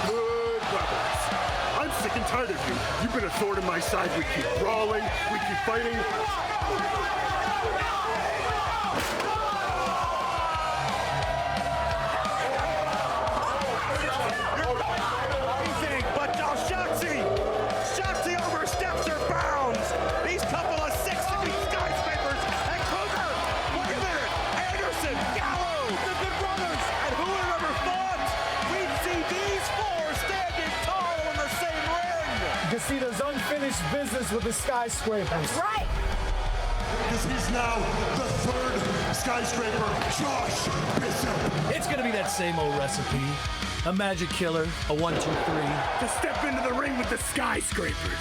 Good brothers. I'm sick and tired of you. You've been a thorn in my side. We keep brawling, we keep fighting. But Shotzi oversteps her bounds. These couple of 6'3" skyscrapers and Krugger. Wait a minute. Anderson, Gallows, the Good Brothers. And who would have ever thought we'd see these four standing tall in the same ring? Kushida unfinished business with the Skyscrapers. Right. This is now the third skyscraper, Josh Bishop. It's gonna be that same old recipe. A magic killer, a 1, 2, 3. To step into the ring with the skyscrapers.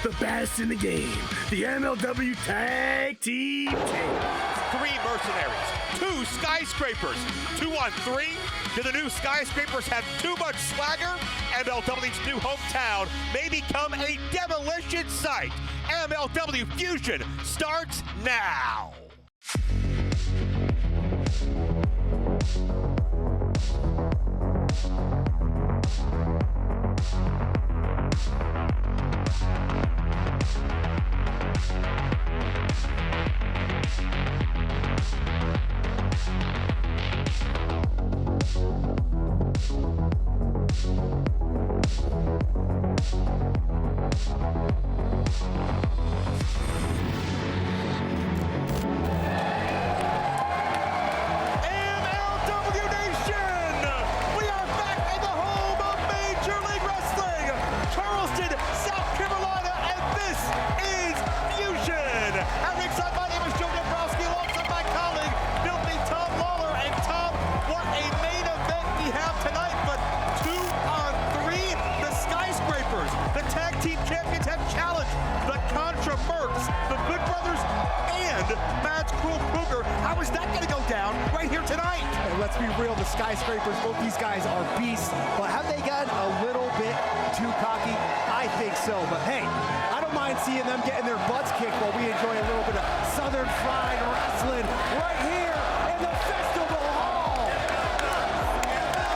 The best in the game. The MLW Tag Team Champions. 3 mercenaries, 2 skyscrapers, 2 on 3. Do the new skyscrapers have too much swagger? MLW's new hometown may become a demolition site. MLW Fusion starts now. Krule Krugger. How is that going to go down right here tonight? And let's be real, the skyscrapers, both these guys are beasts, but have they gotten a little bit too cocky? I think so, but hey, I don't mind seeing them getting their butts kicked while we enjoy a little bit of Southern fried wrestling right here in the Festival Hall.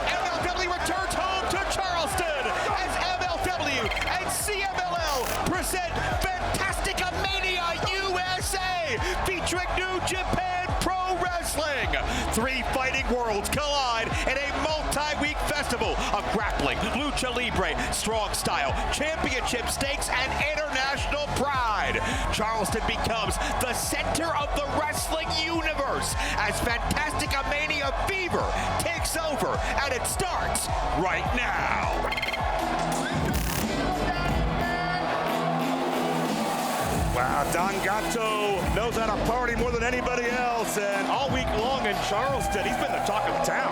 MLW returns home to Charleston as MLW and CMLL present FantasticaMania USA featuring New Japan Pro Wrestling. 3 fighting worlds collide in a multi-week festival of grappling, lucha libre, strong style, championship stakes, and international pride. Charleston becomes the center of the wrestling universe as FantasticaMania fever takes over, and it starts right now. Wow, Don Gatto knows how to party more than anybody else, and all week long in Charleston, he's been the talk of town.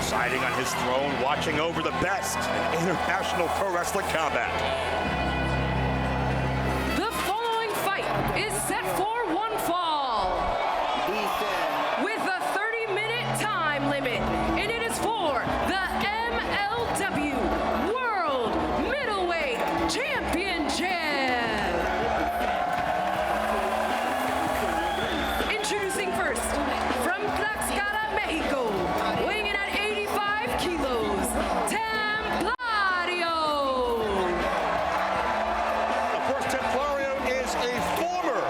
Siding on his throne, watching over the best in international pro wrestling combat. The following fight is set for one fall with a 30-minute time limit, and it is for the MLW World Middleweight Championship. Introducing first, from Tlaxcala, Mexico, weighing in at 85 kilos, Templario. Of course, Templario is a former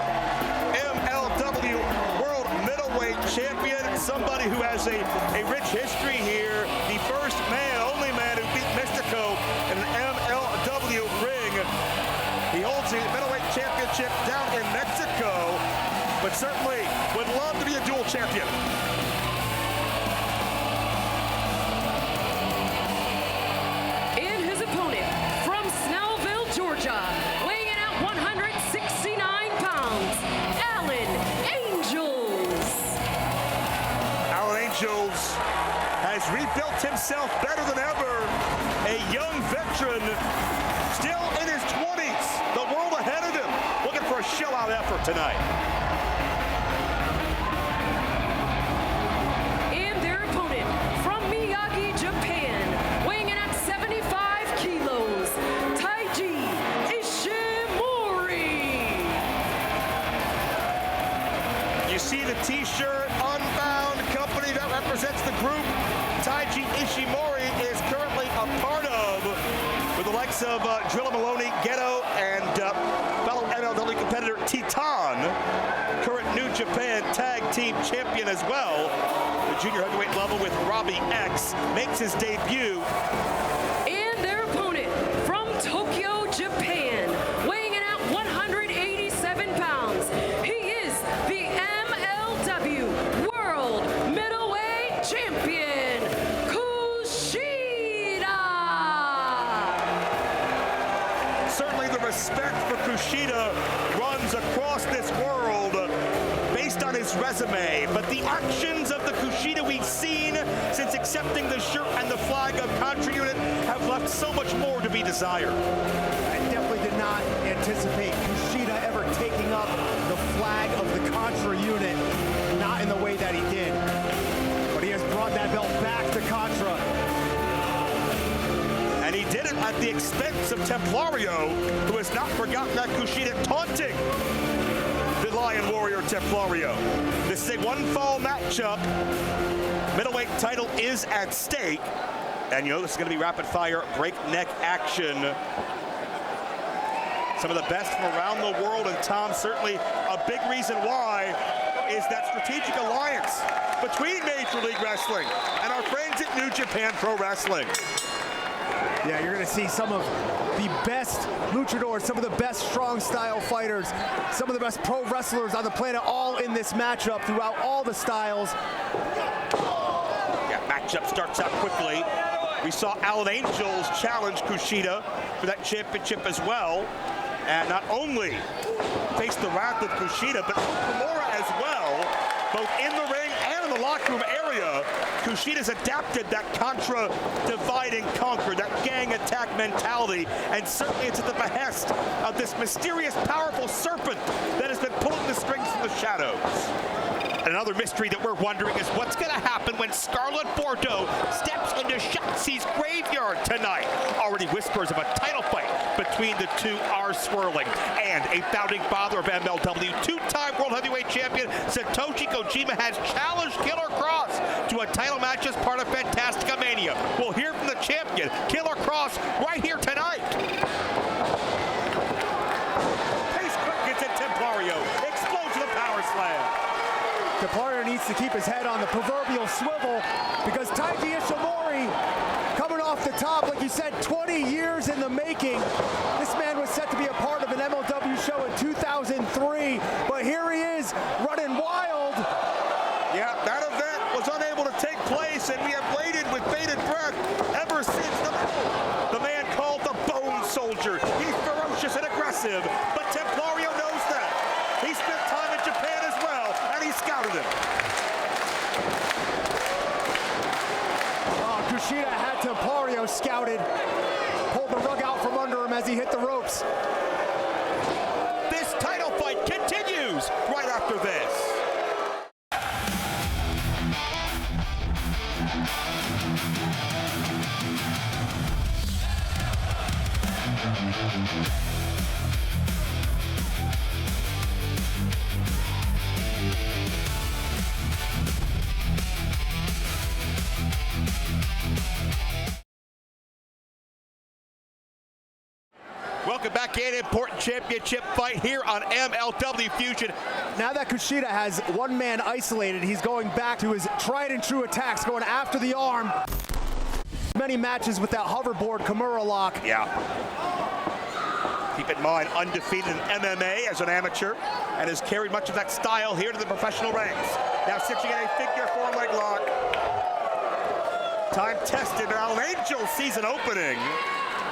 MLW World Middleweight Champion, somebody who has a rich history here. The first man, only man who beat Mystico in an MLW ring. He holds the Middleweight Championship down in Mexico, but certainly would love to be a dual champion. And his opponent, from Snellville, Georgia, weighing in at 169 pounds, Alan Angels. Alan Angels has rebuilt himself better than ever. A young veteran, still in his 20s. The world ahead of him, looking for a show-out effort tonight. And their opponent, from Miyagi, Japan, weighing in at 75 kilos, Taiji Ishimori. You see the t-shirt, Unbound company that represents the group. Taiji Ishimori case of Drilla Maloney, Ghetto, and fellow MLW competitor Titan, current New Japan Tag Team Champion as well. The junior heavyweight level with Robbie X makes his debut. And their opponent from Tokyo, Japan, weighing in at 187 pounds. He is the MLW World Middleweight Champion, Kushida. Certainly the respect for Kushida runs across this world based on his resume, but the actions of the Kushida we've seen since accepting the shirt and the flag of Contra Unit have left so much more to be desired. I definitely did not anticipate Kushida ever taking up the flag of the Contra Unit, not in the way that he did. But he has brought that belt back to Contra. And he did it at the expense of Templario, who has not forgotten that Kushida taunting the Lion Warrior Templario. This is a one-fall matchup. Middleweight title is at stake. And you know this is going to be rapid-fire, breakneck action. Some of the best from around the world, and Tom, certainly a big reason why is that strategic alliance between Major League Wrestling and our friends at New Japan Pro Wrestling. Yeah, you're going to see some of the best luchadors, some of the best strong style fighters, some of the best pro wrestlers on the planet, all in this matchup throughout all the styles. Yeah, matchup starts out quickly. We saw Alan Angels challenge Kushida for that championship as well. And not only face the wrath of Kushida, but Kimura as well, both in the ring and in the locker room area. Kushida's adapted that Contra divide and conquer, that gang attack mentality, and certainly it's at the behest of this mysterious, powerful serpent that has been pulling the strings from the shadows. Another mystery that we're wondering is what's going to happen when Scarlett Bordeaux steps into Shotzi's graveyard tonight. Already whispers of a title fight between the two are swirling. And a founding father of MLW, two-time World Heavyweight Champion Satoshi Kojima has challenged Killer Kross to a title match as part of FantasticaMania. We'll hear from the champion, Killer Kross, right here tonight. Pace quick gets at Templario. Explodes with a power slam. Templario needs to keep his head on the proverbial swivel because Taiji Ishimori coming off the top, like you said, 20 years in the making. This man was set to be a part of an MLW show in 2003, but here he is running wild. Yeah, that event was unable to take place, and we have waited with bated breath ever since the man called the Bone Soldier. He's ferocious and aggressive, but Templario knows that. He spent time in Japan as well, and he scouted him. Oh, Kushida had Templario scouted, pulled the rug out from under him as he hit the ropes. This title fight continues right after this. Welcome back in. Important championship fight here on MLW Fusion. Now that Kushida has one man isolated, he's going back to his tried and true attacks, going after the arm. Many matches with that hoverboard Kimura lock. Yeah. Keep in mind, undefeated in MMA as an amateur and has carried much of that style here to the professional ranks. Now stitching in a figure four leg lock. Time tested, but Alan Angel sees an opening.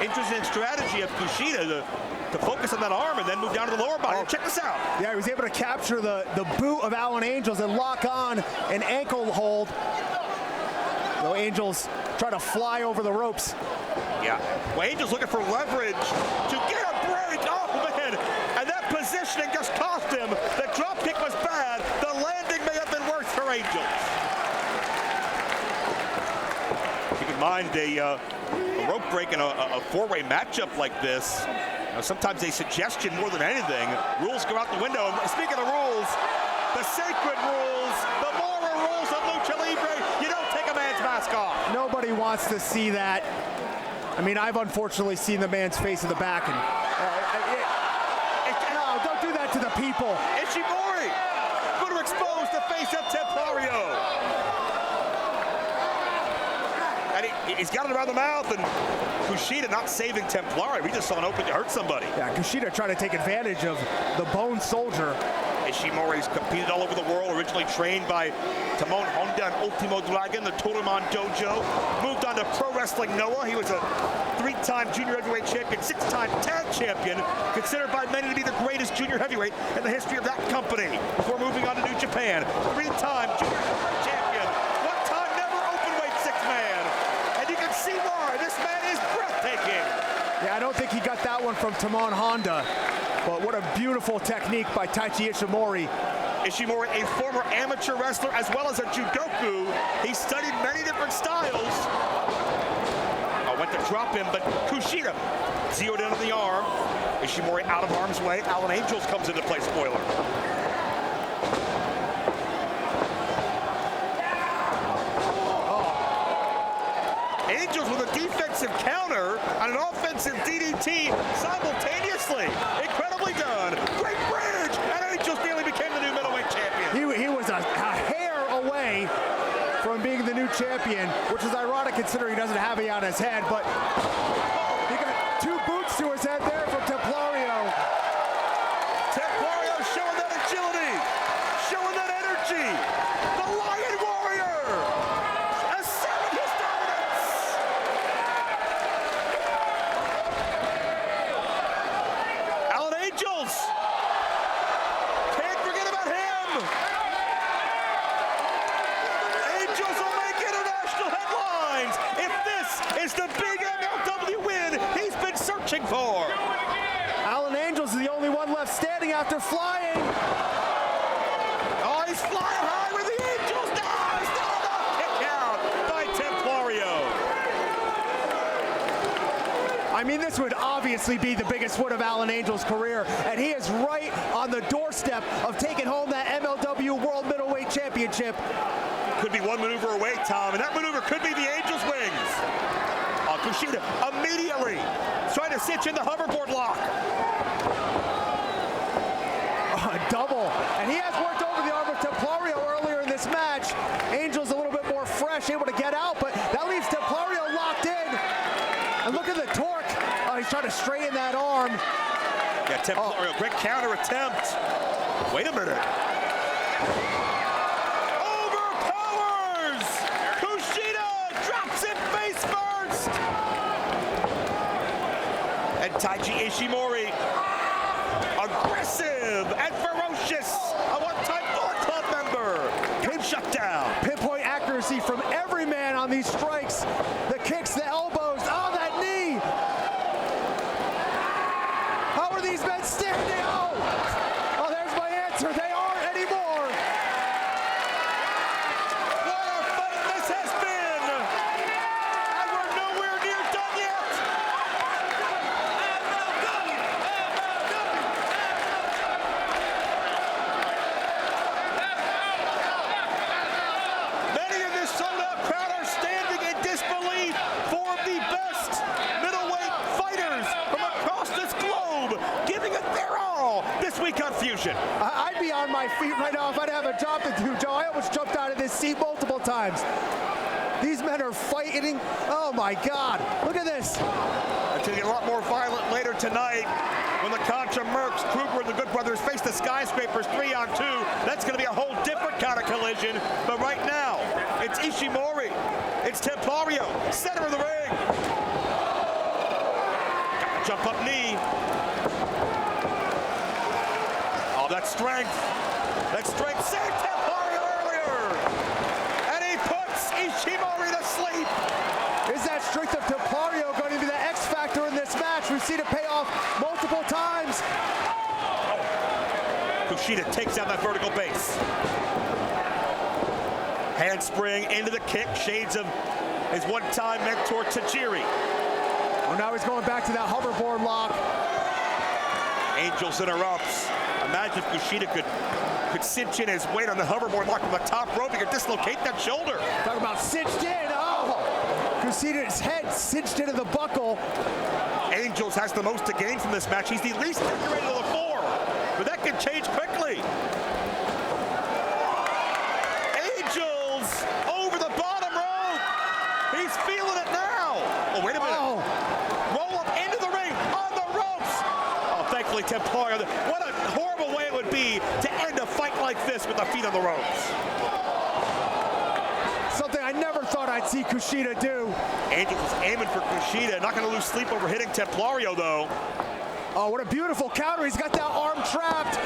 Interesting strategy of Kushida to focus on that arm and then move down to the lower body. Check this out. Yeah, he was able to capture the boot of Alan Angels and lock on an ankle hold. So Angels try to fly over the ropes. Yeah. Well, Angel's looking for leverage to get a break. Oh, man. And that positioning just cost him. The drop kick was bad. The landing may have been worse for Angels. Keep in mind, a rope break in a four-way matchup like this, you know, sometimes a suggestion more than anything. Rules go out the window. And speaking of rules, the sacred rules, the moral rules of Lucha Libre, you don't take a man's mask off. Nobody wants to see that. I mean, I've unfortunately seen the man's face in the back, and no, don't do that to the people. Ishimori going to expose the face of Templario. And he's got it around the mouth, and Kushida not saving Templario. We just saw an opening to hurt somebody. Yeah, Kushida trying to take advantage of the Bone Soldier. Ishimori's competed all over the world, originally trained by Timon Honda and Ultimo Dragon, the Toruman Dojo. Moved on to Pro Wrestling Noah. He was a 3-time junior heavyweight champion, 6-time tag champion, considered by many to be the greatest junior heavyweight in the history of that company. Before moving on to New Japan, 3-time junior heavyweight champion, 1-time never openweight 6-man. And you can see why this man is breathtaking. Yeah, I don't think he got that one from Timon Honda. But what a beautiful technique by Taiji Ishimori. Ishimori, a former amateur wrestler as well as a judoku. He studied many different styles. Went to drop him, but Kushida zeroed in on the arm. Ishimori out of harm's way. Alan Angels comes into play, spoiler. Angels with a defensive counter and an offensive DDT simultaneously. Incredibly done. Great bridge, and Angels nearly became the new middleweight champion. He was a hair away from being the new champion, which is ironic considering he doesn't have it on his head, but he got 2 boots to his head there from Templario. Templario showing that agility, showing that energy. The Lion Warrior asserting his dominance. Alan Angels. Can't forget about him. Angels will make international headlines if this is the big MLW win he's been searching for. Alan Angels is the only one left standing after flying. Oh, he's flying high with the Angels. No, he's still enough. Kick out by Templario. I mean, this would obviously be the biggest win of Alan Angels' career, and he is right on the doorstep of taking home that MLW World Middleweight Championship. Could be one maneuver away, Tom, and that maneuver could be the Angels' wings. Kushida immediately trying to cinch in the hoverboard lock. A double, and he has worked over the arm of Templario earlier in this match. Angels a little bit more fresh, able to get out, but that leaves Templario locked in. And look at the torque. Oh, he's trying to straighten that arm. Yeah, Templario, great counter attempt. Wait a minute. Overpowers! Kushida drops it face first! And Taiji Ishimori, aggressive and ferocious, a one-time Bullet Club member, gets shut down. Pinpoint accuracy from every man on these strikes. The kicks, the elbows, oh, that knee. How are these men standing? Oh, there's my answer. They aren't anymore. What a fight this has been! And we're nowhere near done yet! Many in this sold-out crowd are standing in disbelief for the best middleweight fighters from across this globe, giving it their all this week on Fusion. I'd be on my feet right now if I didn't have a job to do, Joe. I almost jumped out of this seat multiple times. These men are fighting. Oh, my God. Look at this. It's going to get a lot more violent later tonight when the CONTRA MERCS, Krugger and the Good Brothers face the Skyscrapers 3-on-2. That's going to be a whole different kind of collision. But right now, it's Ishimori. It's Templario, center of the ring. Got the jump up knee. Oh, that strength. That strength saved Templario earlier. And he puts Ishimori to sleep. Is that strength of Templario going to be the X factor in this match? We've seen it pay off multiple times. Kushida takes down that vertical base. Handspring into the kick, shades of his one-time mentor Tajiri. Oh, now he's going back to that hoverboard lock. Angels interrupts. Imagine if Kushida could cinch in his weight on the hoverboard lock from the top rope. He could dislocate that shoulder. Talk about cinched in. Oh, Kushida's head cinched into the buckle. Angels has the most to gain from this match. He's the least decorated of the four, but that can change quickly. Angels over the bottom rope. He's feeling it now. Oh, wait a minute. Oh. Roll up into the ring on the ropes. Oh, thankfully Templario. What a horrible way it would be to end a fight like this with the feet on the ropes. Something I never thought I'd see Kushida do. Angels is aiming for Kushida. Not going to lose sleep over hitting Templario, though. Oh, what a beautiful counter. He's got that arm trapped.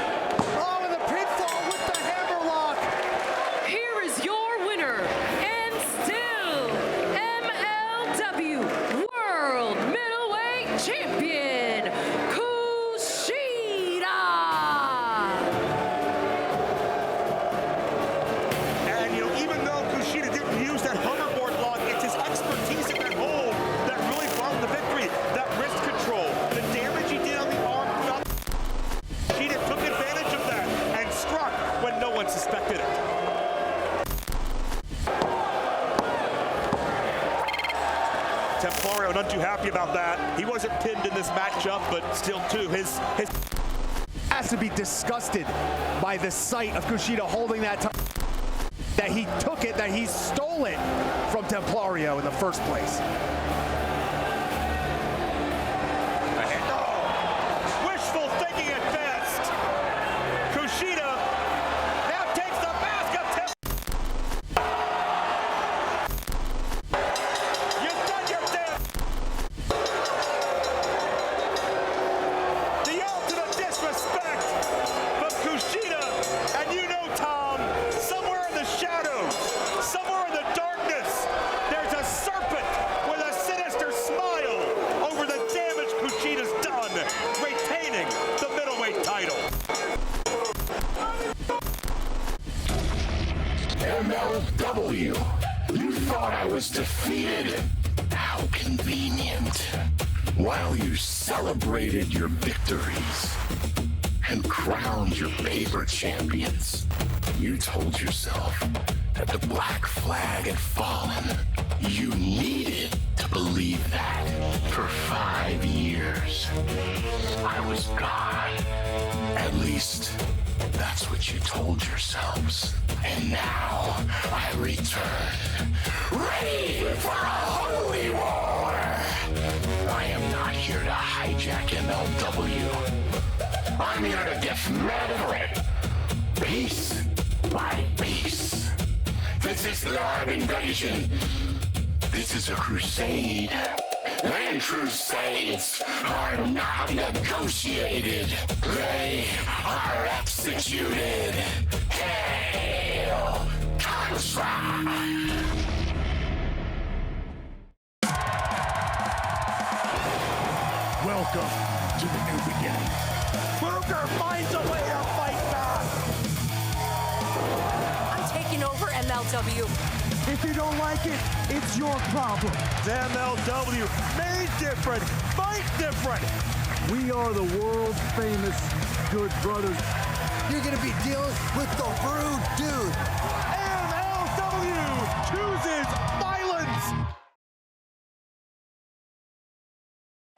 Oh, and the pinfall with the hammerlock. Here is your winner, and still MLW World Middleweight Champion, Kushida. And, you know, even though Kushida didn't use that hoverboard lock, it's his expertise in that hold that really brought him the victory. That wrist control, the damage he did on the arm. Kushida took advantage of that and struck when no one suspected it. Templario not too happy about that. He wasn't pinned in this matchup, but still, too, his Has to be disgusted by the sight of Kushida holding that time. That he took it, that he stole it from Templario in the first place. Wishful thinking at best. Kushida now takes the mask of You've done your damn. The ultimate disrespect from Kushida. And you know, Tom, somewhere in the shadows, somewhere in the darkness, there's a serpent with a sinister smile over the damage Kushida's done, retaining the middleweight title. MLW, you thought I was defeated? How convenient. While you celebrated your victories and crowned your favorite champions, you told yourself that the black flag had fallen. You needed to believe that for 5 years. I was gone. At least, that's what you told yourselves. And now, I return, ready for a holy war. I am not here to hijack MLW. I'm here to dismantle it, piece by piece. This is not an invasion. This is a crusade. And crusades are not negotiated. They are executed. Hail Contra! Welcome to the new beginning. Krugger finds a way to fight back. I'm taking over MLW. If you don't like it, it's your problem. MLW, made different, fight different. We are the world famous Good Brothers. You're gonna be dealing with the rude dude. MLW chooses violence.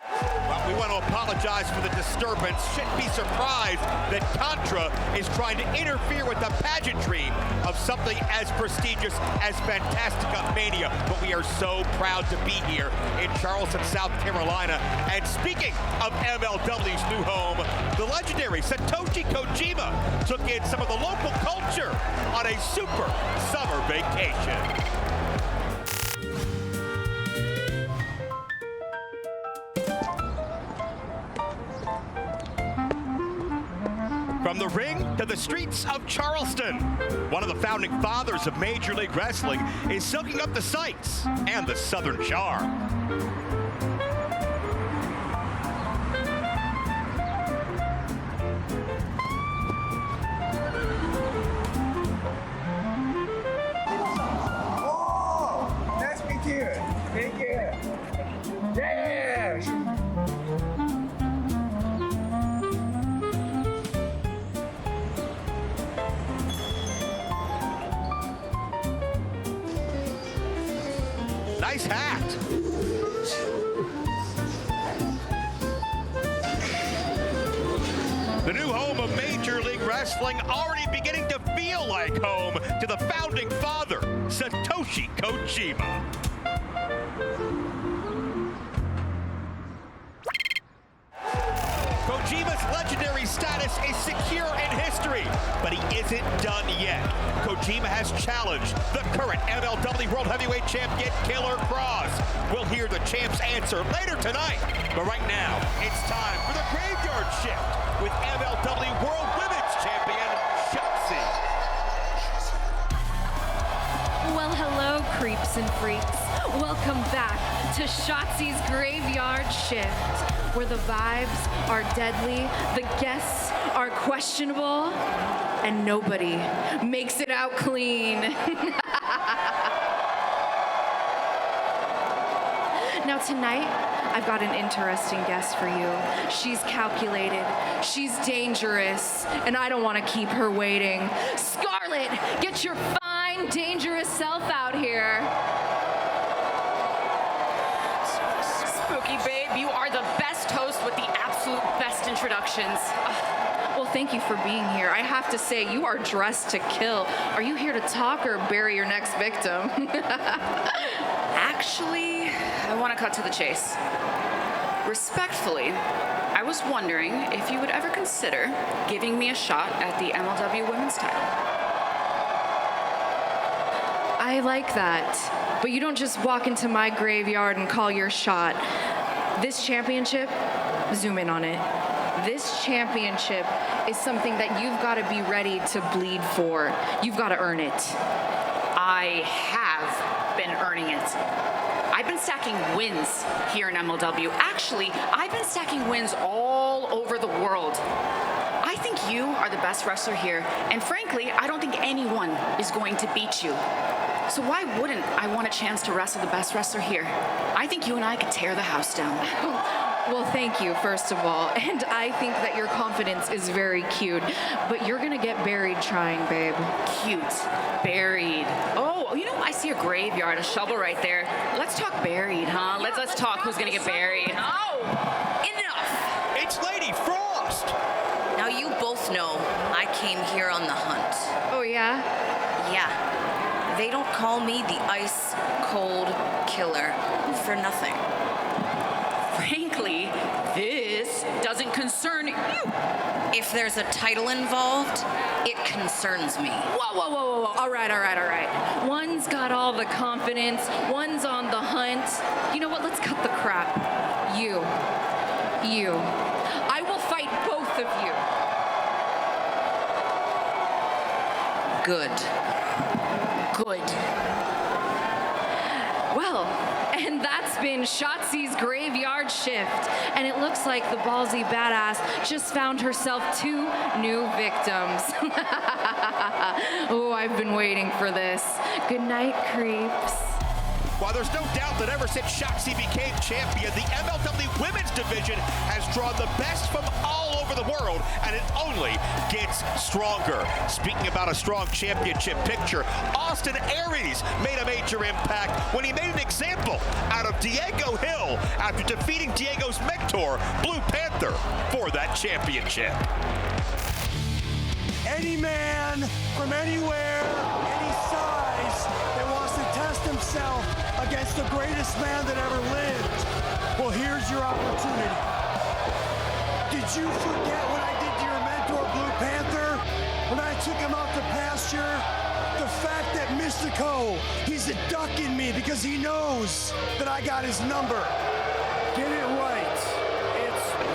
Well, we want to apologize for the disturbance. Shouldn't be surprised that Contra is trying to interfere with the pageantry of something as prestigious as FantasticaMania. But we are so proud to be here in Charleston, South Carolina. And speaking of MLW's new home, the legendary Satoshi Kojima took in some of the local culture on a super summer vacation. From the ring to the streets of Charleston, one of the founding fathers of Major League Wrestling is soaking up the sights and the Southern charm. Oh, nice to meet you. Take care. Yeah. Nice hat. The new home of Major League Wrestling already beginning to feel like home to the founding father, Satoshi Kojima. Kojima's legendary status is secure in history, but he isn't done yet. Kojima has challenged the current MLW World Heavyweight Champion, Killer Kross. We'll hear the champ's answer later tonight, but right now, it's time for the graveyard shift with MLW World Women's Champion, Shotzi. Well, hello, creeps and freaks. Welcome back to Shotzi's Graveyard Shift, where the vibes are deadly, the guests are questionable, and nobody makes it out clean. Now tonight, I've got an interesting guest for you. She's calculated, she's dangerous, and I don't want to keep her waiting. Scarlett, get your fine, dangerous self out here. Spooky babe, you are the best host with the absolute best introductions. Well, thank you for being here. I have to say, you are dressed to kill. Are you here to talk or bury your next victim? Actually, I want to cut to the chase. Respectfully, I was wondering if you would ever consider giving me a shot at the MLW Women's title. I like that. But you don't just walk into my graveyard and call your shot. This championship, zoom in on it. This championship is something that you've got to be ready to bleed for. You've got to earn it. I have been earning it. I've been stacking wins here in MLW. Actually, I've been stacking wins all over the world. I think you are the best wrestler here, and frankly, I don't think anyone is going to beat you. So why wouldn't I want a chance to wrestle the best wrestler here? I think you and I could tear the house down. Well, thank you, first of all. And I think that your confidence is very cute. But you're gonna get buried trying, babe. Cute. Buried. Oh, you know, I see a graveyard, a shovel right there. Let's talk buried, huh? Let's talk who's gonna get buried. Oh, enough. It's Lady Frost. Now you both know I came here on the hunt. Oh, yeah? Yeah. They don't call me the ice cold killer for nothing. Frankly, this doesn't concern you. If there's a title involved, it concerns me. Whoa. All right. One's got all the confidence, one's on the hunt. You know what? Let's cut the crap. You. I will fight both of you. Good. Well, and that's been Shotzi's Graveyard Shift. And it looks like the ballsy badass just found herself 2 new victims. Oh, I've been waiting for this. Good night, creeps. While there's no doubt that ever since Shotzi became champion, the MLW Women's Division has drawn the best from all over the world, and it only gets stronger. Speaking about a strong championship picture, Austin Aries made a major impact when he made an example out of Diego Hill after defeating Diego's mentor, Blue Panther, for that championship. Any man from anywhere, any size that wants to test himself against the greatest man that ever lived, well, here's your opportunity. Did you forget what I did to your mentor, Blue Panther? When I took him out to pasture? The fact that Mystico, he's a ducking me because he knows that I got his number. Get it right. It's the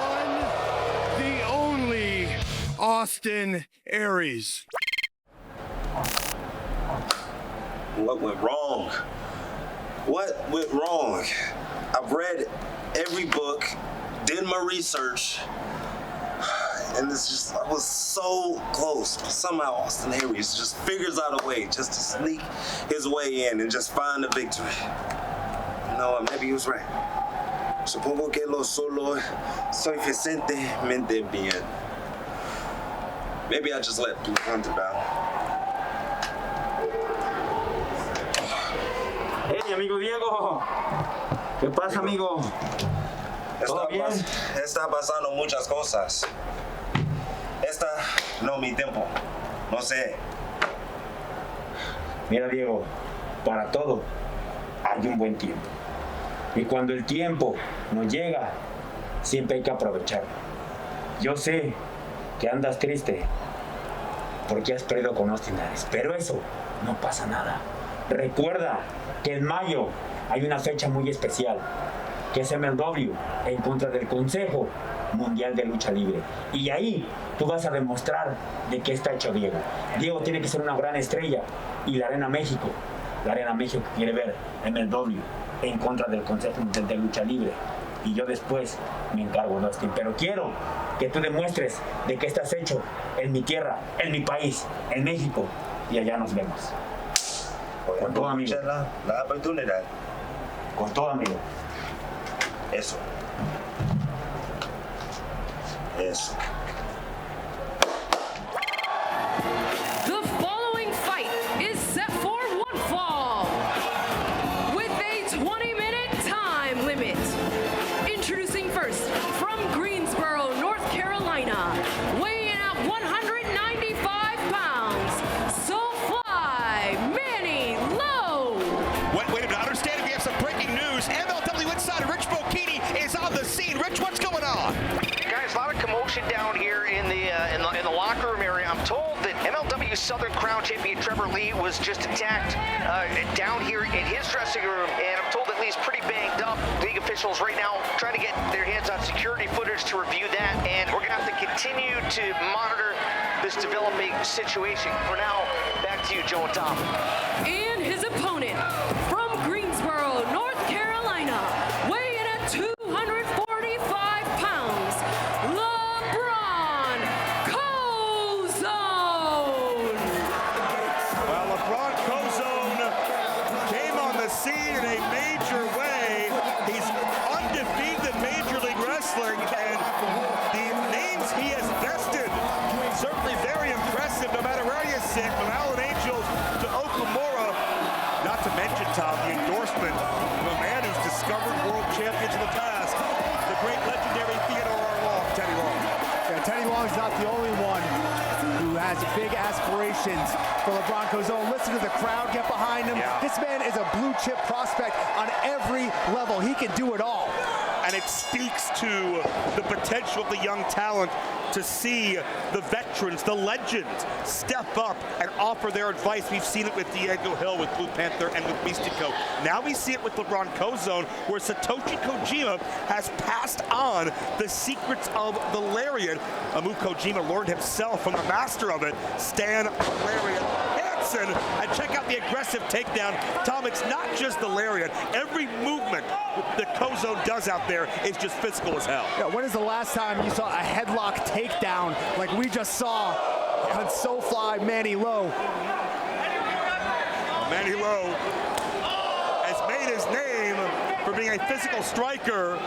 one, the only Austin Aries. What went wrong? What went wrong? I've read every book, did my research, and it's just, I was so close. Somehow Austin Aries just figures out a way just to sneak his way in and just find a victory. You know, maybe he was right. Supongo que lo solo suficientemente bien. Maybe I just let Blue Panther down. Hey, amigo Diego. ¿Qué pasa, amigo? ¿Todo bien? Está pasando muchas cosas. Esta no mi tiempo. No sé. Mira, Diego, para todo hay un buen tiempo. Y cuando el tiempo nos llega, siempre hay que aprovecharlo. Yo sé que andas triste porque has perdido con Austin Aries, pero eso no pasa nada. Recuerda que en mayo hay una fecha muy especial, que es MLW, en contra del Consejo Mundial de Lucha Libre. Y ahí tú vas a demostrar de qué está hecho Diego. Diego tiene que ser una gran estrella. Y la Arena México quiere ver MLW en contra del Consejo Mundial de Lucha Libre. Y yo después me encargo de Austin. Pero quiero que tú demuestres de qué estás hecho en mi tierra, en mi país, en México. Y allá nos vemos. Con todo, amigo. La oportunidad. Con todo, amigo. Eso. The following fight is set for one fall with a 20-minute time limit. Introducing first from Greensboro, North Carolina, weighing in at 195 pounds, SoFly Manny Lo. Wait a minute, understand we have some breaking news. MLW insider Rich Bocchini is on the scene. Rich, what's going on? Guys, a lot of commotion down here in the locker room area. I'm told that MLW Southern Crown champion Trevor Lee was just attacked down here in his dressing room, and I'm told that Lee's pretty banged up. League officials right now trying to get their hands on security footage to review that, and we're gonna have to continue to monitor this developing situation. For now, back to you, Joe and Tom. And his opponent from Greensboro, North Carolina, weighing in at 245 pounds, LaBron Kozone. Well, LaBron Kozone came on the scene in a major way. He's undefeated in Major League Wrestling, and the names he has bested, certainly very impressive no matter where you sit, from Alan Angels to Okamura. Not to mention, Tom, the endorsement of a man who's discovered world champions in the past, the great legendary Theodore R. Long, Teddy Long. Yeah, Teddy Long's not the only one who has big aspirations for LaBron Kozone. Listen to the crowd get behind him. Yeah. This man is a blue chip prospect on every level. He can do it all. And it speaks to the potential of the young talent to see the veterans, the legends, step up and offer their advice. We've seen it with Diego Hill, with Blue Panther, and with Mystico. Now we see it with LaBron Kozone, where Satoshi Kojima has passed on the secrets of the lariat. Amu Kojima learned himself from the master of it, Stan Lariat Hansen. And check out the aggressive takedown. Tom, it's not just the lariat. Every movement that Kozone does out there is just physical as hell. Yeah, when is the last time you saw a headlock takedown like we just saw on SoFly Manny Lo? Manny Lo has made his name for being a physical striker,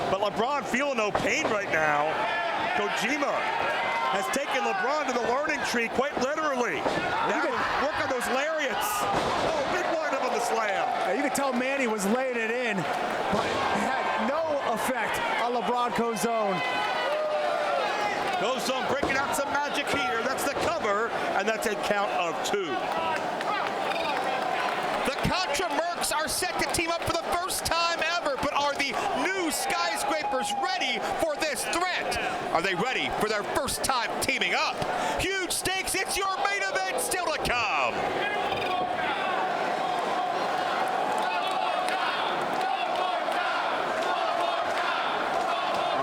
but LeBron feeling no pain right now. Kojima has taken LeBron to the learning tree quite literally. Now work on those lariats. Oh, big windup on the slam. Yeah, you could tell Manny was laying it in, but it had no effect on LaBron Kozone. Kozone breaking out some magic here. That's the cover, and that's a count of 2. The CONTRA MERCS are set to team up for the first time ever, but are the new Skyscrapers ready for this threat? Are they ready for their first time teaming up? Huge stakes, it's your main event still to come.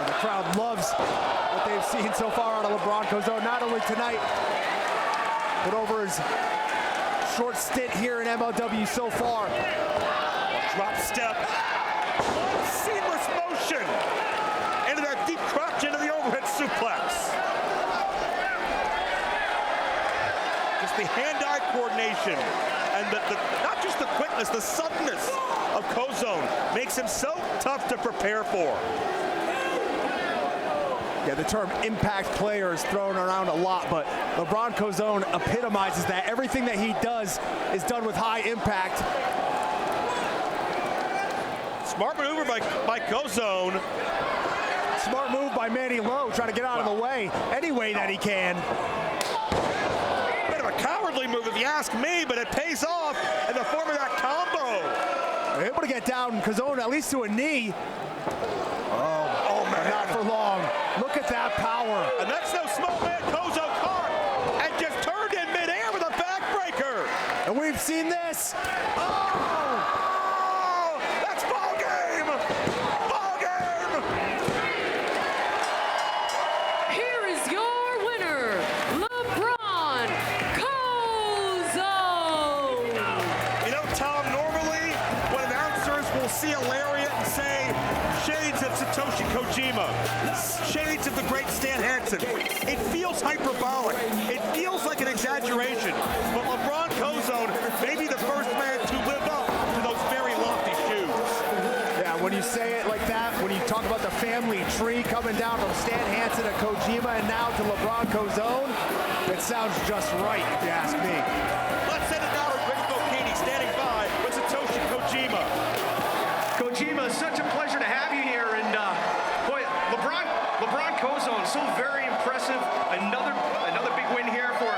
The crowd loves what they've seen so far out of LaBron Kozone, not only tonight, but over his short stint here in MLW so far. Drop step. Seamless motion into that deep crotch, into the overhead suplex. Just the hand-eye coordination and the not just the quickness, the suddenness of Kozone makes him so tough to prepare for. Yeah, the term impact player is thrown around a lot, but LaBron Kozone epitomizes that. Everything that he does is done with high impact. Smart maneuver by Kozone. Smart move by Manny Lo, trying to get out of the way any way that he can. Bit of a cowardly move if you ask me, but it pays off in the form of that combo. They're able to get down Kozone at least to a knee. Oh man. Not for long. Look at that power. And that's no small man. Kozone caught and just turned in midair with a backbreaker. And we've seen this. That's ball game. Ball game. Here is your winner, LaBron Kozone. You know, Tom, normally when announcers will see a lariat and say, shades of Satoshi Kojima, shades of the great Stan Hansen, it feels hyperbolic. It feels like an exaggeration. But LaBron Kozone may be the first man to live up to those very lofty shoes. Yeah, when you say it like that, when you talk about the family tree coming down from Stan Hansen to Kojima and now to LaBron Kozone, it sounds just right, if you ask me. Let's send it now to Rick Bocchini standing by with Satoshi Kojima. Kojima, it's such a pleasure to have you here, and boy, LeBron Kozone, so very impressive. Another big win here for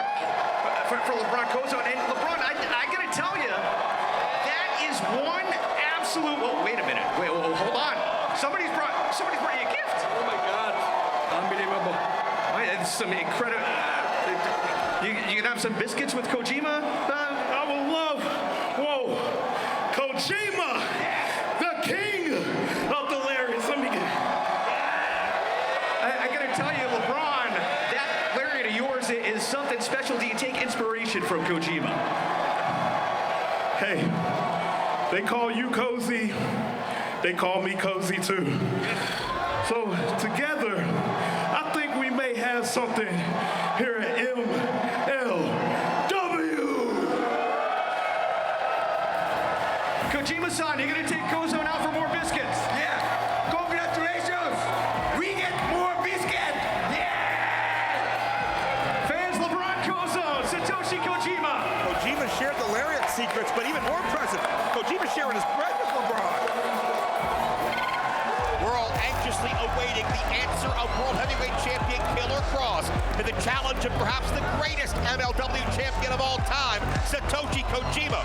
LeBron Kozone. And LeBron, I gotta tell you, that is one absolute. Oh, wait a minute. Wait, hold on. Somebody's brought you a gift. Oh my God, unbelievable! It's some incredible. You can have some biscuits with Kojima. I would love. Whoa, Kojima. King of the lariats. Let me get. I gotta tell you, LeBron, that lariat of yours is something special. Do you take inspiration from Kojima? Hey, they call you Cozy. They call me Cozy too. So together, I think we may have something here at MLW. Kojima-san, you're gonna take Kozone out for more biscuits. Yeah. Congratulations. We get more biscuit. Yeah. Fans, LeBron Kozone, Satoshi Kojima. Kojima shared the lariat secrets, but even more impressive, Kojima sharing his bread with LeBron. We're all anxiously awaiting the answer of World Heavyweight Champion Killer Kross to the challenge of perhaps the greatest MLW champion of all time, Satoshi Kojima.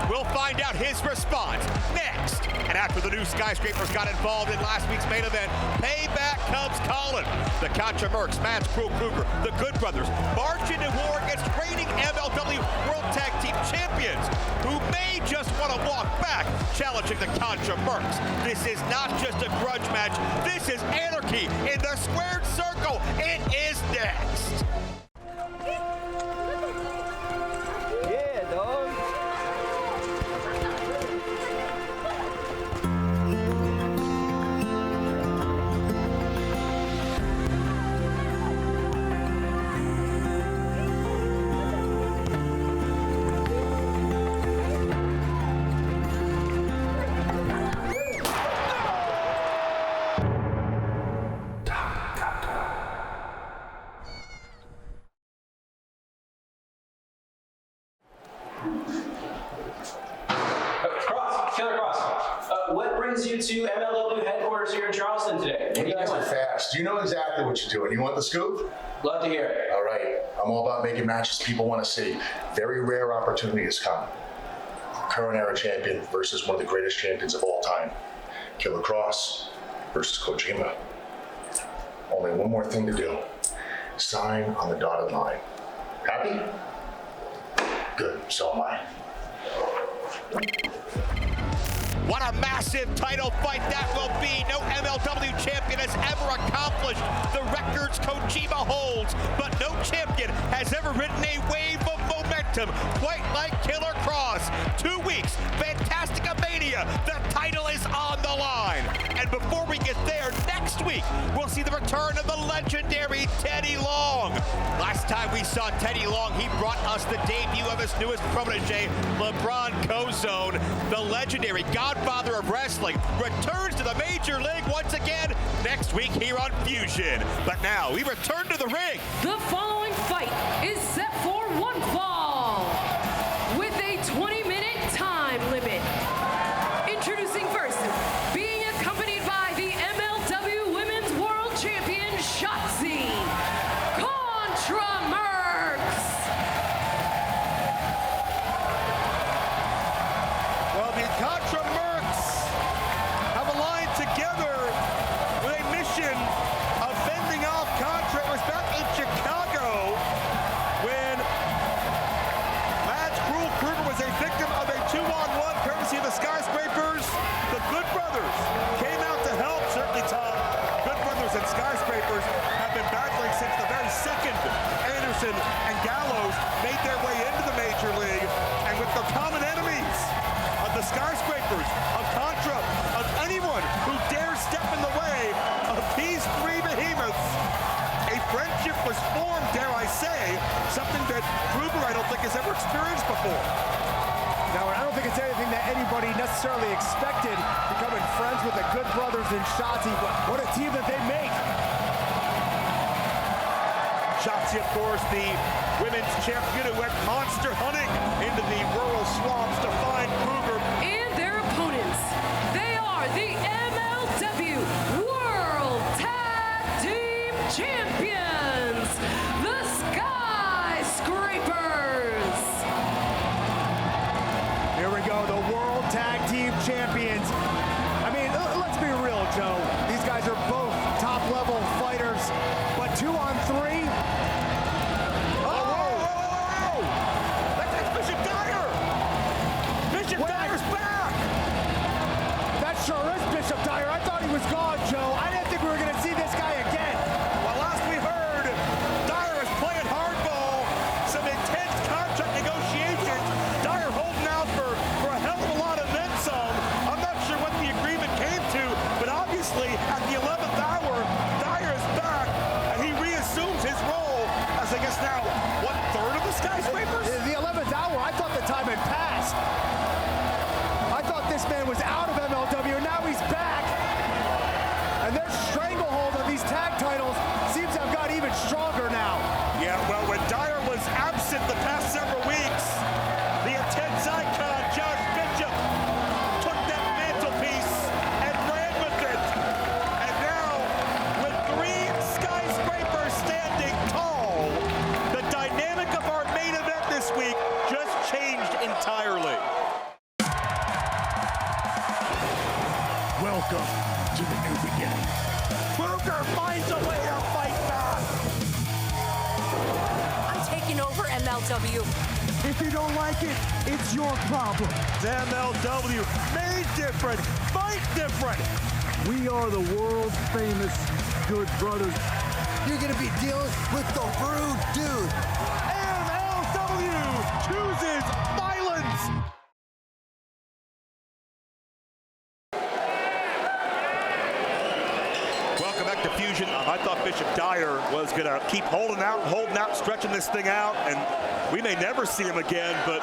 We'll find out his response next. And after the new Skyscrapers got involved in last week's main event, Payback comes calling. The CONTRA MERCS, Krule Krugger, the Good Brothers, march into war against reigning MLW World Tag Team Champions, who may just want to walk back, challenging the CONTRA MERCS. This is not just a grudge match. This is anarchy in the squared circle. It is next. Yeah, dog. What brings you to MLW headquarters here in Charleston today? You guys are fast. You know exactly what you're doing. You want the scoop? Love to hear it. All right. I'm all about making matches people want to see. Very rare opportunity has come. Current era champion versus one of the greatest champions of all time. Killer Kross versus Kojima. Only one more thing to do. Sign on the dotted line. Happy? Good. So am I. What a massive title fight that will be. No MLW champion has ever accomplished the records Kojima holds, but no champion has ever ridden a wave of momentum quite like Killer Kross. 2 weeks, FantasticaMania, the title is on the line. And before we get there, next week, we'll see the return of the legendary Teddy Long. Last time we saw Teddy Long, he brought us the debut of his newest protege, LaBron Kozone. The legendary godfather of wrestling returns to the major league once again next week here on Fusion. But now we return to the ring. The following fight is set for one fall with a 20-minute time limit. Introducing first, being Skyscrapers, the Good Brothers came out to help. Certainly, Tom, Good Brothers and Skyscrapers have been battling since the very second Anderson and Gallows made their way into the Major League. And with the common enemies of the Skyscrapers, of Contra, of anyone who dares step in the way of these three behemoths, a friendship was formed, dare I say, something that Krugger I don't think has ever experienced before. Now, I don't think it's anything that anybody necessarily expected, becoming friends with the Good Brothers and Shotzi, but what a team that they make. Shotzi, of course, the women's champion who went monster hunting into the rural swamps to find Krugger. And their opponents, they are the MLW World Tag Team Champions, the Skyscrapers. Here we go, the World Tag Team Champions. I mean, let's be real, Joe. These guys are both top-level fighters, but 2-on-3. That's Bishop Dyer! Bishop Dyer's back! That sure is Bishop Dyer. I thought he was gone, Joe. I didn't think we were going to see this guy again. Well, last we heard, Dyer is playing hardball. Some intense contract negotiations. Dyer holding out for a hell of a lot of then some. I'm not sure what the agreement came to, but obviously at the 11th hour, Dyer is back, and he reassumes his role as, I guess now, 1/3 of the Skyscrapers? The 11th hour, I thought the time had passed. I thought this man was out of MLW, and now he's back. And their stranglehold of these tag titles seems to have got even stronger now. Yeah, well, when Dyer was absent the past several weeks, the intense icon, Josh Bishop, took that mantelpiece and ran with it. And now, with three Skyscrapers standing tall, the dynamic of our main event this week just changed entirely. Welcome to the new beginning. Krugger finds a way to fight back. I'm taking over MLW. If you don't like it, it's your problem. MLW, made different, fight different. We are the world famous Good Brothers. You're gonna be dealing with the rude dude. MLW chooses violence. Welcome back to Fusion. I thought Bishop Dyer was going to keep holding out, stretching this thing out, and we may never see him again, but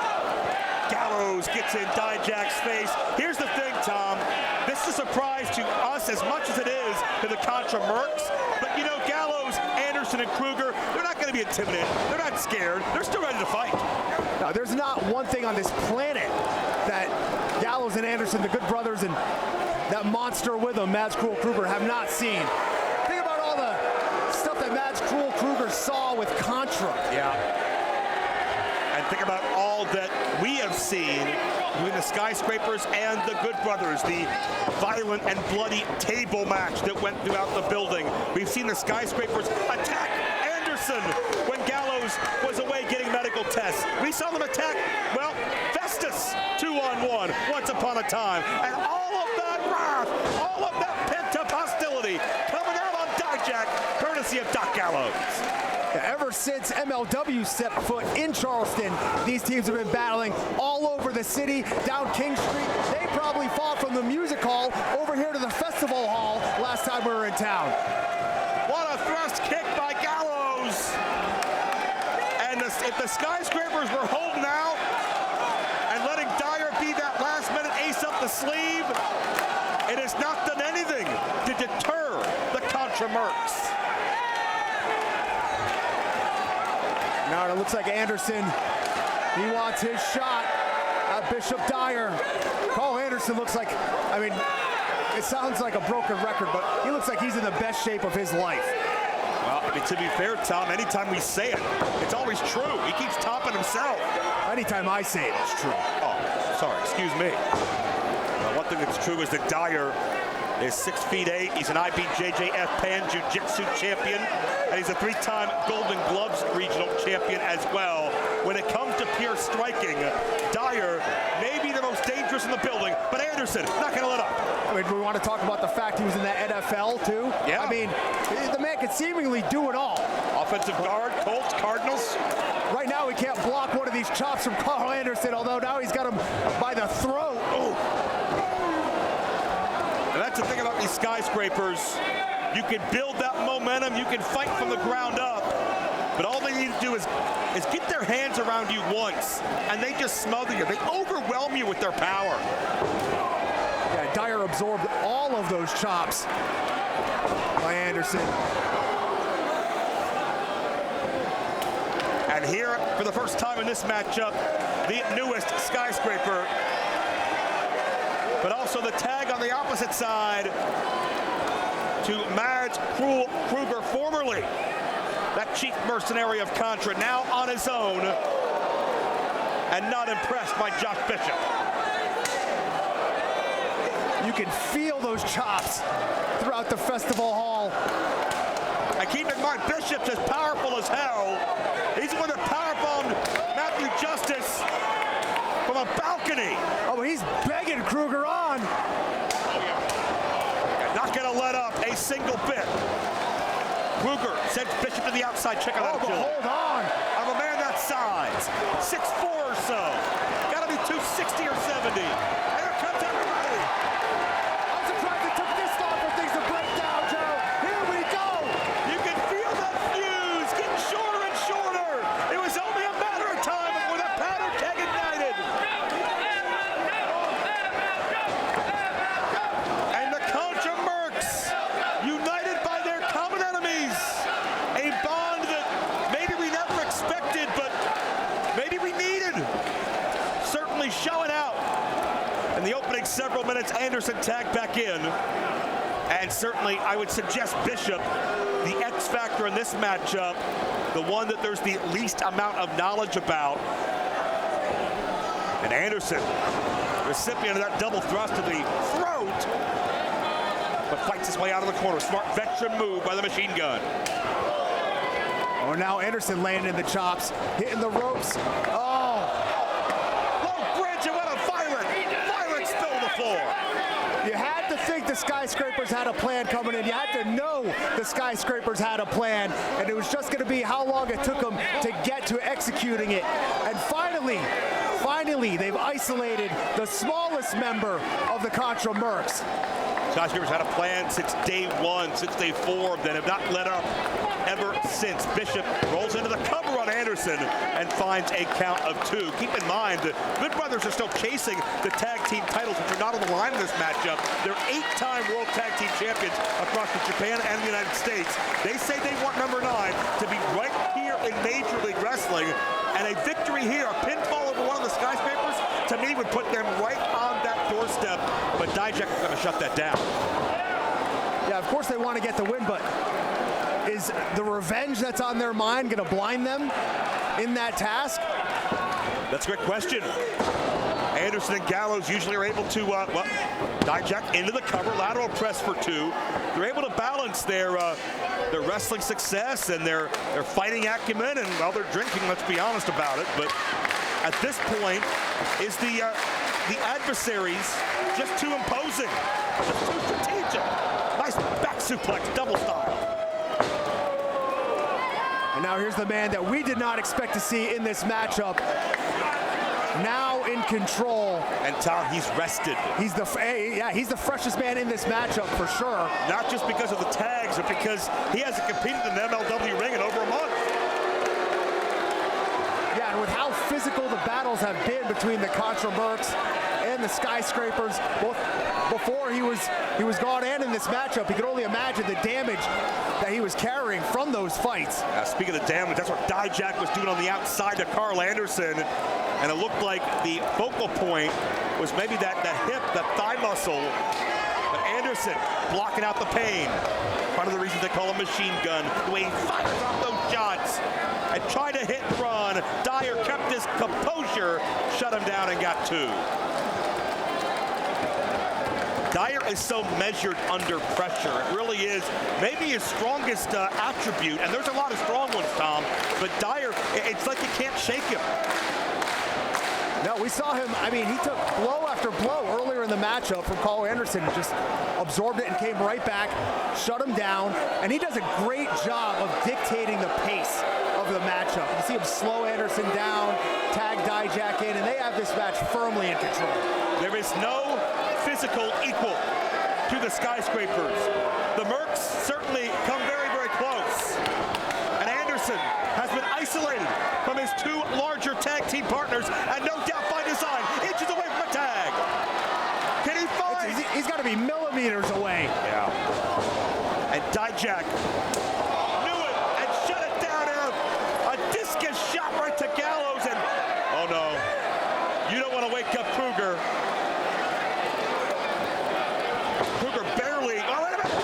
Gallows gets in Dijak's face. Here's the thing, Tom. This is a surprise to us as much as it is to the CONTRA MERCS, but you know, Gallows, Anderson, and Krugger, they're not going to be intimidated. They're not scared. They're still ready to fight. Now, there's not one thing on this planet that Gallows and Anderson, the Good Brothers, and that monster with them, Krule Krugger, have not seen. Think about all the stuff that Krule Krugger saw with Contra. Yeah. And think about all that we have seen between the Skyscrapers and the Good Brothers, the violent and bloody table match that went throughout the building. We've seen the Skyscrapers attack Anderson when Gallows was away getting medical tests. We saw them attack, well, Festus 2-on-1 once upon a time. And all of that wrath, all of that pent-up hostility coming out on Dijak, courtesy of Doc Gallows. Ever since MLW stepped foot in Charleston, these teams have been battling all over the city, down King Street. They probably fought from the music hall over here to the festival hall last time we were in town. What a thrust kick by Gallows. And if the Skyscrapers were holding out and letting Dyer be that last-minute ace up the sleeve, it has not done anything to deter the CONTRA MERCS. Now it looks like Anderson, he wants his shot at Bishop Dyer. Karl Anderson looks like, I mean, it sounds like a broken record, but he looks like he's in the best shape of his life. Well, I mean, to be fair, Tom, anytime we say it, it's always true. He keeps topping himself. Anytime I say it, it's true. Oh, sorry, excuse me. One thing that's true is that Dyer is 6'8". He's an IBJJF Pan Jiu-Jitsu champion, and he's a 3-time Golden Gloves regional champion as well. When it comes to pure striking, Dyer may be the most dangerous interest in the building, but Anderson not going to let up. I mean, we want to talk about the fact he was in the NFL too. Yeah. I mean, the man could seemingly do it all. Offensive guard, Colts, Cardinals. Right now, he can't block one of these chops from Karl Anderson, although now he's got him by the throat. Ooh. And that's the thing about these skyscrapers. You can build that momentum, you can fight from the ground up, but all they need to do is get their hands around you once, and they just smother you. They overwhelm you with their power. Yeah, Dyer absorbed all of those chops by Anderson. And here, for the first time in this matchup, the newest skyscraper, but also the tag on the opposite side to manage Krule Krugger, formerly that chief mercenary of Contra, now on his own and not impressed by Josh Bishop. You can feel those chops throughout the festival hall. And keep in mind, Bishop's as powerful as hell. He's the one that powerbombed Matthew Justice from a balcony. Oh, he's begging Krugger on. Not going to let up a single bit. Krugger sends Bishop to the outside. Check out that agility. Hold on. Of a man that size. 6'4" or so. Got to be 260 or 70. And here comes everybody. I'm surprised it took this long for things to break down, Joe. Here we go. You can feel that fuse getting shorter and shorter. It was only a matter of time before that powder keg ignited. And the CONTRA MERCS, united by their common enemies. A bond that maybe we never expected, but maybe we needed. Certainly showing out. In the opening several minutes, Anderson tagged back in. And certainly, I would suggest Bishop, the X factor in this matchup, the one that there's the least amount of knowledge about. And Anderson, recipient of that double thrust to the throat, but fights his way out of the corner. Smart veteran move by the machine gun. Oh, now Anderson landing in the chops, hitting the ropes. Oh. Low bridge and what a violent spill to the floor. You had to think the Skyscrapers had a plan coming in. You had to know the Skyscrapers had a plan, and it was just going to be how long it took them to get to executing it. And finally, they've isolated the smallest member of the CONTRA MERCS. Skyscrapers had a plan since day one, since they formed, and have not let up ever since. Bishop rolls into the cover on Anderson and finds a count of 2. Keep in mind, the Good Brothers are still chasing the tag team titles, which are not on the line in this matchup. They're 8-time World Tag Team Champions across Japan and the United States. They say they want number 9 to be right here in Major League Wrestling, and a victory here, a pinfall over one of the Skyscrapers, to me would put them right on that doorstep, but Dijak is going to shut that down. Yeah, of course they want to get the win, but is the revenge that's on their mind going to blind them in that task? That's a great question. Anderson and Gallows usually are able to, Dijak into the cover, lateral press for 2. They're able to balance their wrestling success and their fighting acumen, and, well, they're drinking, let's be honest about it. But at this point, is the adversaries just too imposing, just too strategic? Nice back suplex, double style. And now here's the man that we did not expect to see in this matchup. Now in control. And Tom, he's rested. He's the freshest man in this matchup for sure. Not just because of the tags, but because he hasn't competed in the MLW ring in over a month. Yeah, and with how physical the battles have been between the CONTRA MERCS and the Skyscrapers, both before he was gone and in this matchup, you could only imagine the damage that he was carrying from those fights. Speaking of damage, that's what Dijak was doing on the outside to Karl Anderson, and it looked like the focal point was maybe that hip, that thigh muscle. But Anderson blocking out the pain. Part of the reasons they call him machine gun, the way he fires off those shots and tried to hit and run. Dyer kept his composure, shut him down, and got 2. Dyer is so measured under pressure. It really is maybe his strongest attribute, and there's a lot of strong ones, Tom, but Dyer, it's like you can't shake him. No, we saw him, I mean, he took blow after blow earlier in the matchup from Karl Anderson. Just absorbed it and came right back, shut him down, and he does a great job of dictating the pace of the matchup. You see him slow Anderson down, tag Dijak in, and they have this match firmly in control. There is no physical equal to the Skyscrapers. The Mercs certainly come very, very close. And Anderson has been isolated from his two larger tag team partners, and no doubt by design, inches away from a tag. Can he find? He's got to be millimeters away. Yeah. And Dijak knew it and shut it down out. A discus shot right to Gallows, and oh no, you don't want to wake up Krugger. Krugger barely. Oh, wait a minute.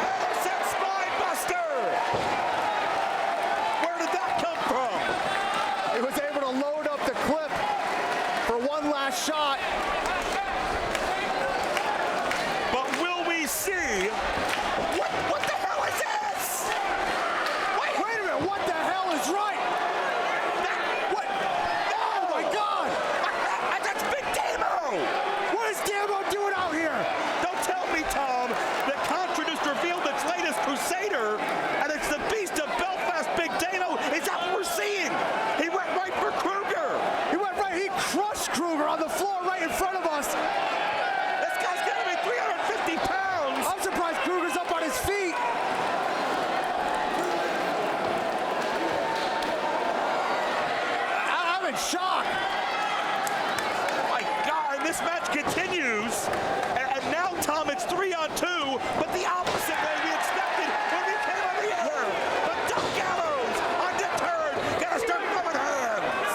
Anderson spine buster. Where did that come from? He was able to load up the clip for one last shot. But will we see? What the hell is this? Wait a minute. What the hell is right? What? No! Oh my God! That's Big Damo! What is Damo doing out here? Don't tell me, Tom, that CONTRA just revealed its latest Crusader, and it's the Beast of Belfast, Big Damo. Is that what we're seeing? He went right for Krugger. He went right. He crushed Krugger on the floor right in front of us. This guy's got to be 350 pounds. I'm surprised Krugger's up on his feet. I'm in shock. My God, and this match continues. And now, Tom, it's 3-on-2, but the opposite way we expected when we came on the air. But Doc Gallows, undeterred, gotta start rubbing hands.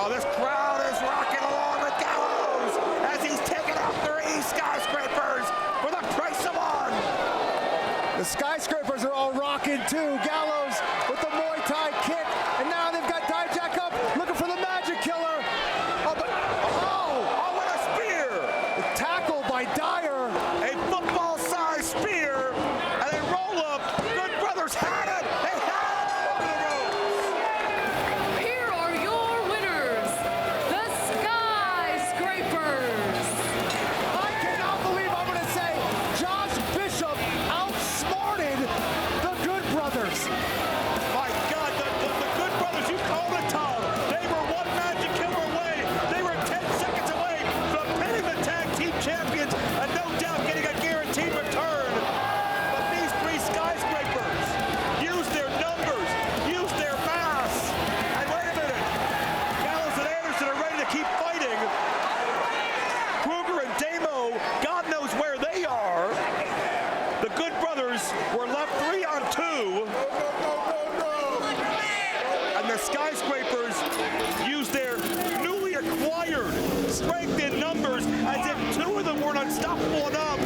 Oh, this crowd is rocking along with Gallows as he's taking out 3 Skyscrapers for the price of one. The Skyscrapers are all rocking too. Gallows with the Muay Thai kick, and now they've got Dijak up looking for the Magic Killer. Oh, what a spear! Tackled by Dyer. A football-sized spear and a roll-up. Good Brothers had it. They had it over the ropes. Here are your winners, the Skyscrapers. I cannot believe I'm going to say Josh Bishop outsmarted the Good Brothers. My God, the Good Brothers, you called it, Tom. They were one Magic Killer away. They were 10 seconds away from pinning the tag team champions and no doubt getting a guaranteed return. But these 3 Skyscrapers used their numbers, used their mass. And wait a minute, Gallows and Anderson are ready to keep fighting. Krugger and Damo, God knows where they are. The Good Brothers were left 3-on-2. And the Skyscrapers used their newly acquired strength in numbers as if 2 of them weren't unstoppable enough